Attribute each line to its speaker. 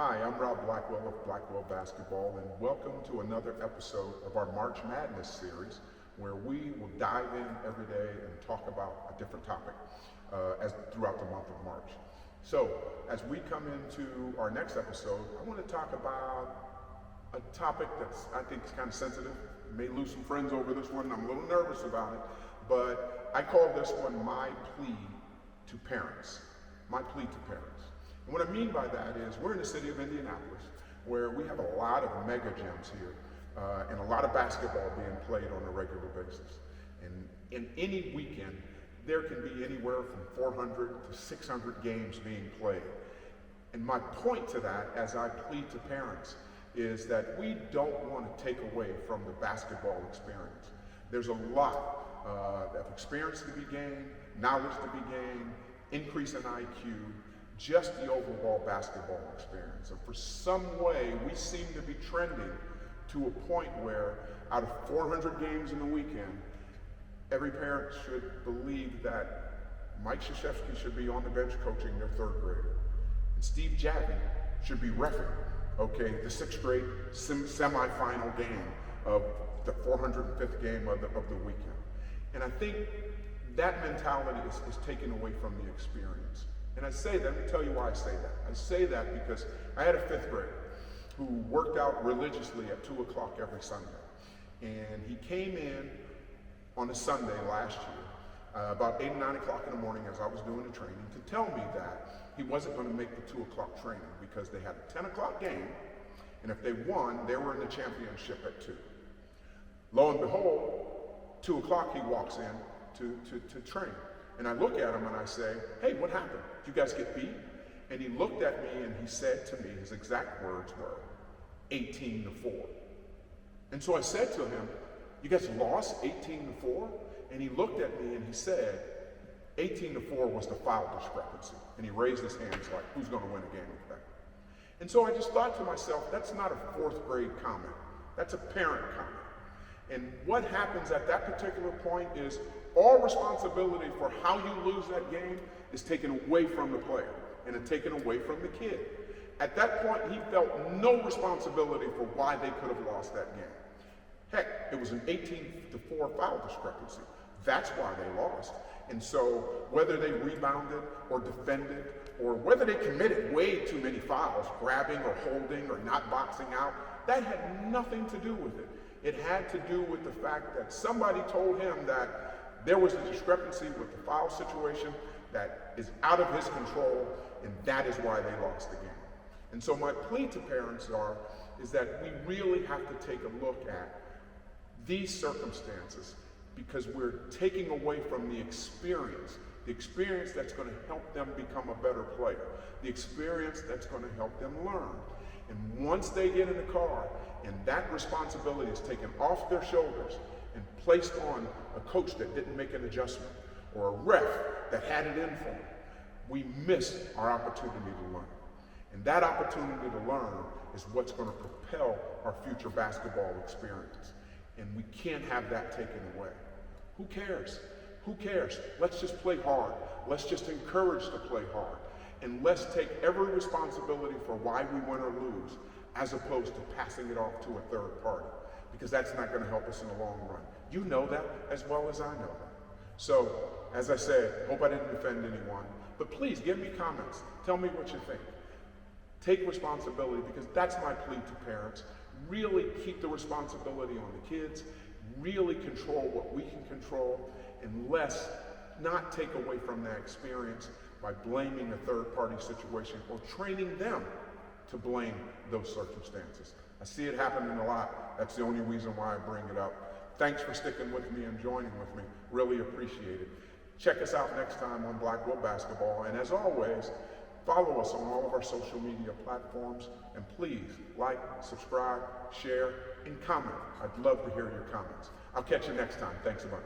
Speaker 1: Hi, I'm Blackwell of Blackwell Basketball, and welcome to another episode of our March Madness series, where we will dive in every day and talk about a different topic throughout the month of March. So, as we come into our next episode, I want to talk about a topic that's, I think, is kind of sensitive. May lose some friends over this one. I'm a little nervous about it, but I call this one my plea to parents. My plea to parents. And what I mean by that is we're in the city of Indianapolis, where we have a lot of mega gyms here and a lot of basketball being played on a regular basis. And in any weekend, there can be anywhere from 400 to 600 games being played. And my point to that, as I plead to parents, is that we don't want to take away from the basketball experience. There's a lot of experience to be gained, knowledge to be gained, increase in IQ, just the overall basketball experience. And for some way, we seem to be trending to a point where out of 400 games in a weekend, every parent should believe that Mike Krzyzewski should be on the bench coaching their third grader. And Steve Javie should be reffing, the sixth grade semifinal game of the 405th game of the weekend. And I think that mentality is taken away from the experience. And I say that, let me tell you why I say that. I say that because I had a fifth grader who worked out religiously at 2 o'clock every Sunday. And he came in on a Sunday last year, about 8 or 9 o'clock in the morning as I was doing the training, to tell me that he wasn't going to make the 2 o'clock training because they had a 10 o'clock game, and if they won, they were in the championship at 2. Lo and behold, 2 o'clock he walks in to train. And I look at him and I say, hey, what happened? Did you guys get beat? And he looked at me and he said to me, his exact words were, 18-4. And so I said to him, you guys lost 18-4? And he looked at me and he said, 18-4 was the foul discrepancy. And he raised his hands like, who's going to win a game with that? And so I just thought to myself, that's not a fourth grade comment. That's a parent comment. And what happens at that particular point is all responsibility for how you lose that game is taken away from the player and it's taken away from the kid. At that point, he felt no responsibility for why they could have lost that game. Heck, it was an 18-4 foul discrepancy. That's why they lost. And so whether they rebounded or defended or whether they committed way too many fouls, grabbing or holding or not boxing out, that had nothing to do with it. It had to do with the fact that somebody told him that there was a discrepancy with the foul situation that is out of his control, and that is why they lost the game. And so my plea to parents is that we really have to take a look at these circumstances because we're taking away from the experience that's going to help them become a better player, the experience that's going to help them learn. And once they get in the car and that responsibility is taken off their shoulders and placed on a coach that didn't make an adjustment or a ref that had it in for them, we miss our opportunity to learn. And that opportunity to learn is what's going to propel our future basketball experience. And we can't have that taken away. Who cares? Who cares? Let's just play hard. Let's just encourage to play hard. And let's take every responsibility for why we win or lose, as opposed to passing it off to a third party, because that's not going to help us in the long run. You know that as well as I know that. So, as I said, hope I didn't offend anyone, but please give me comments. Tell me what you think. Take responsibility, because that's my plea to parents. Really keep the responsibility on the kids, really control what we can control, and let's not take away from that experience by blaming a third-party situation or training them to blame those circumstances. I see it happening a lot. That's the only reason why I bring it up. Thanks for sticking with me and joining with me. Really appreciate it. Check us out next time on Blackwell Basketball. And as always, follow us on all of our social media platforms. And please like, subscribe, share, and comment. I'd love to hear your comments. I'll catch you next time. Thanks a bunch.